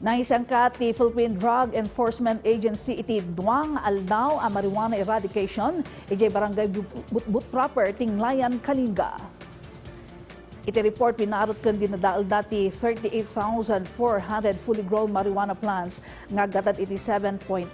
Naisangkat ti Philippine Drug Enforcement Agency iti duwang aldaw a marijuana eradication iti barangay Butbut proper Tinglayan, Kalinga. Iti report pinarot kan dinadael dati 38,400 fully grown marijuana plants nga gatad iti 7.68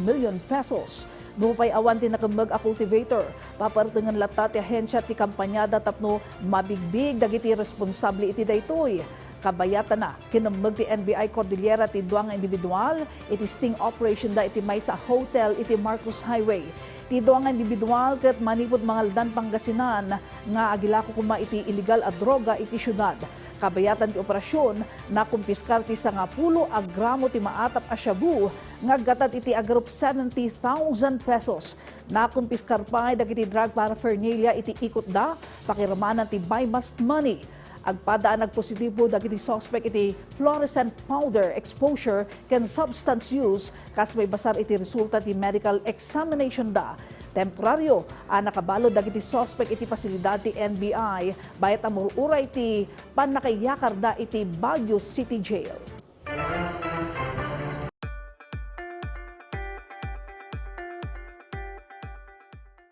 million pesos. Bumupay awan ti nakambag a cultivator. Papartengan lata ti ahensya ti kampanyada tapno mabigbig dagiti responsable iti daytoy. Kabayatan na kinambag ti NBI Cordillera ti duwang individual iti sting operation da iti may sa hotel iti Marcos Highway. Ti duwang individual ket manipod mangaldan Pangasinan nga agilako kuma iti illegal a droga iti syudad. Kabayatan ti operasyon na kumpiskar ti 10 a gramo ti maatap a shabu nga gatad iti agarup 70,000 pesos. Na kumpiskar pa dagiti drug paraphernalia iti ikot da pakiramanan ti buy must money. Agpadaan nagpositibo dagiti suspect iti fluorescent powder exposure ken substance use kas may basar iti resulta ti medical examination da. Temporaryo nakabalo dagiti suspect iti pasilidad ti NBI bayat amururay ti panakayakar da iti Baguio City Jail.